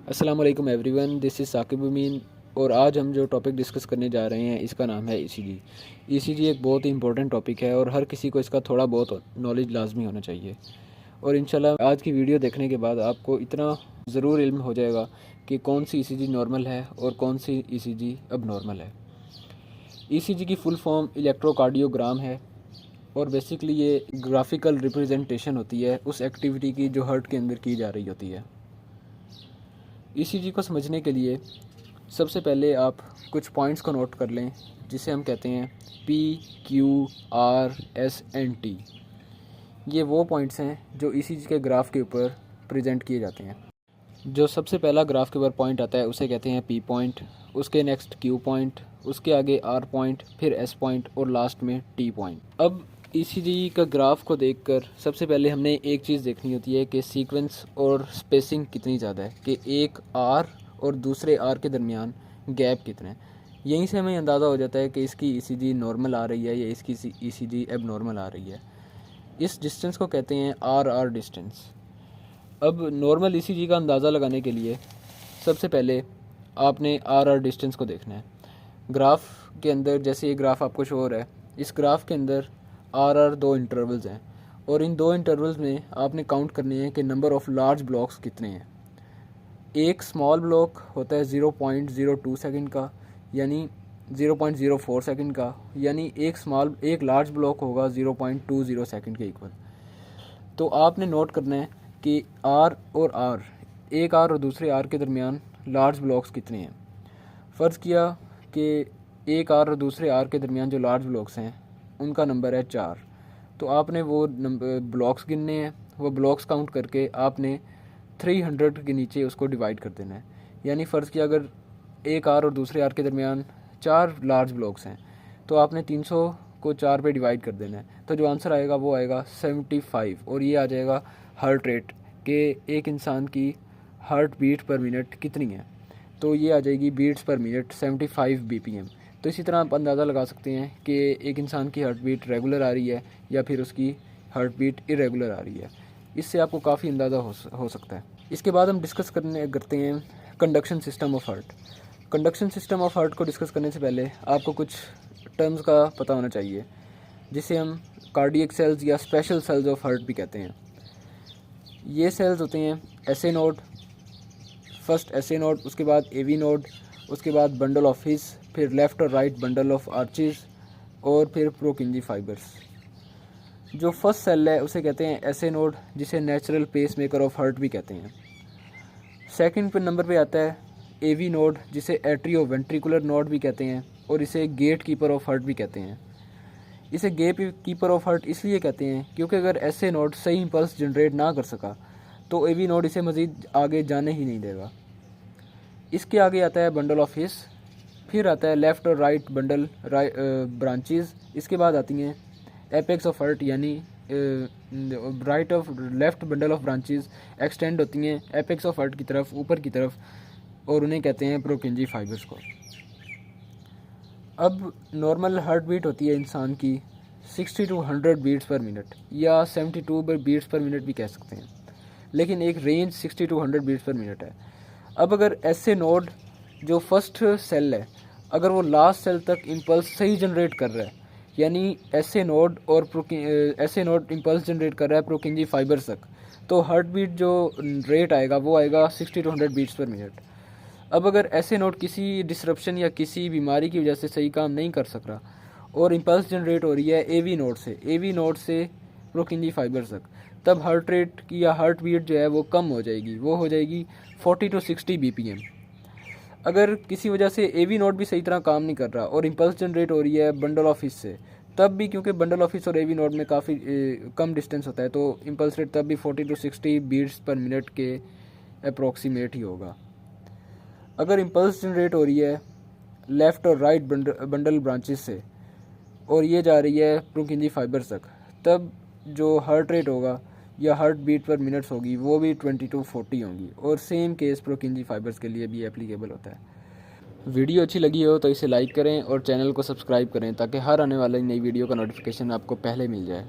अस्सलाम वालेकुम everyone, this is Saqib अमीन। और आज हम जो टॉपिक डिस्कस करने जा रहे हैं इसका नाम है ईसीजी। ईसीजी एक बहुत ही इंपॉर्टेंट टॉपिक है और हर किसी को इसका थोड़ा बहुत नॉलेज लाजमी होना चाहिए। और इंशाल्लाह आज की वीडियो देखने के बाद आपको इतना ज़रूर इल्म हो जाएगा कि कौन सी ईसीजी नॉर्मल है और कौन सी ईसीजी अब नॉर्मल है। ईसीजी की फुल फॉर्म इलेक्ट्रोकार्डियोग्राम है और बेसिकली ये ग्राफिकल रिप्रेजेंटेशन होती है उस एक्टिविटी की जो हार्ट के अंदर की जा रही होती है। ईसीजी को समझने के लिए सबसे पहले आप कुछ पॉइंट्स को नोट कर लें जिसे हम कहते हैं P, Q, R, S and T. ये वो पॉइंट्स हैं जो ईसीजी के ग्राफ के ऊपर प्रेजेंट किए जाते हैं। जो सबसे पहला ग्राफ के ऊपर पॉइंट आता है उसे कहते हैं पी पॉइंट, उसके नेक्स्ट क्यू पॉइंट, उसके आगे आर पॉइंट, फिर एस पॉइंट और लास्ट में टी पॉइंट। अब ईसीजी का ग्राफ को देखकर सबसे पहले हमने एक चीज़ देखनी होती है कि सीक्वेंस और स्पेसिंग कितनी ज़्यादा है, कि एक आर और दूसरे आर के दरमियान गैप कितना है। यहीं से हमें अंदाज़ा हो जाता है कि इसकी ईसीजी नॉर्मल आ रही है या इसकी ईसीजी एब नॉर्मल आ रही है। इस डिस्टेंस को कहते हैं आर डिस्टेंस। अब नॉर्मल ईसीजी का अंदाज़ा लगाने के लिए सबसे पहले आपने आर डिस्टेंस को देखना है। ग्राफ के अंदर जैसे ये ग्राफ आपको शो हो रहा है, इस ग्राफ के अंदर आर दो इंटरवल्स हैं और इन दो इंटरवल्स में आपने काउंट करने हैं कि नंबर ऑफ़ लार्ज ब्लॉक्स कितने हैं। एक स्मॉल ब्लॉक होता है 0.02 सेकंड का, यानी 0.04 सेकंड का, यानी एक लार्ज ब्लॉक होगा 0.20 सेकंड के इक्वल। तो आपने नोट करना है कि एक आर और दूसरे आर के दरमियान लार्ज ब्लॉक्स कितने हैं। फ़र्ज़ किया कि एक आर और दूसरे आर के दरमियान जो लार्ज ब्लॉक्स हैं उनका नंबर है 4। तो आपने वो नंबर ब्लॉक्स गिनने हैं, वो ब्लॉक्स काउंट करके आपने 300 के नीचे उसको डिवाइड कर देना है। यानी फ़र्ज़ किया अगर एक आर और दूसरे आर के दरमियान 4 लार्ज ब्लॉक्स हैं तो आपने 300 को 4 पे डिवाइड कर देना है। तो जो आंसर आएगा वो आएगा 75 और ये आ जाएगा हार्ट रेट कि एक इंसान की हार्ट बीट पर मिनट कितनी है। तो ये आ जाएगी बीट्स पर मिनट 75 बीपीएम। तो इसी तरह आप अंदाज़ा लगा सकते हैं कि एक इंसान की हार्ट बीट रेगुलर आ रही है या फिर उसकी हार्ट बीट इरेगुलर आ रही है। इससे आपको काफ़ी अंदाज़ा हो सकता है। इसके बाद हम डिस्कस करते हैं conduction system of heart. Conduction system of heart को डिस्कस करने से पहले आपको कुछ टर्म्स का पता होना चाहिए जिसे हम कार्डियक सेल्स या स्पेशल सेल्स ऑफ हार्ट भी कहते हैं। ये सेल्स होते हैं SA node, first SA node, उसके बाद एवी नोड, उसके बाद बंडल ऑफ हिस, फिर लेफ़्ट और राइट बंडल ऑफ आर्चेज और फिर प्रोकिंजी फाइबर्स। जो फर्स्ट सेल है उसे कहते हैं एसए नोड जिसे natural pacemaker of heart भी कहते हैं। सेकंड पे नंबर पे आता है एवी नोड जिसे एट्रियो वेंट्रिकुलर नोड भी कहते हैं और इसे गेट कीपर ऑफ हार्ट भी कहते हैं। इसे गेट कीपर ऑफ हार्ट इसलिए कहते हैं क्योंकि अगर एसए नोड सही इंपल्स जनरेट ना कर सका तो एवी नोड इसे मज़ीद आगे जाने ही नहीं देगा। इसके आगे आता है बंडल ऑफ हिस, फिर आता है लेफ़्ट और राइट बंडल ब्रांचेस। इसके बाद आती हैं एपेक्स ऑफ हार्ट, यानी left bundle of branches extend होती हैं एपेक्स ऑफ हार्ट की तरफ, ऊपर की तरफ, और उन्हें कहते हैं प्रोकिंजी फाइबर्स को। अब नॉर्मल हार्ट बीट होती है इंसान की 60 to 100 बीट्स पर मिनट या 72 बीट्स पर मिनट भी कह सकते हैं, लेकिन एक range 60 to 100 beats per minute है। अब अगर एसए नोड जो फर्स्ट सेल है अगर वो लास्ट सेल तक इम्पल्स सही जनरेट कर रहा है, यानी एसए नोड इम्पल्स जनरेट कर रहा है प्रोकिंजी फाइबर्स तक, तो हार्ट बीट जो रेट आएगा वो आएगा 60 to 100 बीट्स पर मिनट। अब अगर एसए नोड किसी डिसरप्शन या किसी बीमारी की वजह से सही काम नहीं कर सक रहा और इम्पल्स जनरेट हो रही है एवी नोड से प्रोकिंजी फाइबर्स तक, तब हार्ट रेट की या हार्ट बीट जो है वो कम हो जाएगी, वो हो जाएगी 40 to 60 बीपीएम। अगर किसी वजह से एवी नोड भी सही तरह काम नहीं कर रहा और इम्पल्स जनरेट हो रही है बंडल ऑफ हिस से, तब भी क्योंकि बंडल ऑफ हिस और एवी नोड में काफ़ी कम डिस्टेंस होता है तो इम्पल्स रेट तब भी 40 to 60 बीट्स पर मिनट के अप्रोक्सीमेट ही होगा। अगर इम्पल्स जनरेट हो रही है लेफ़्ट और राइट बंडल ब्रांचेस से और ये जा रही है प्रोकिंजी फाइबर्स तक, तब जो हार्ट रेट होगा या हार्ट बीट पर मिनट्स होगी वो भी 20 to 40 होंगी। और सेम केस प्रोकिंजी फाइबर्स के लिए भी एप्लीकेबल होता है। वीडियो अच्छी लगी हो तो इसे लाइक करें और चैनल को सब्सक्राइब करें ताकि हर आने वाली नई वीडियो का नोटिफिकेशन आपको पहले मिल जाए।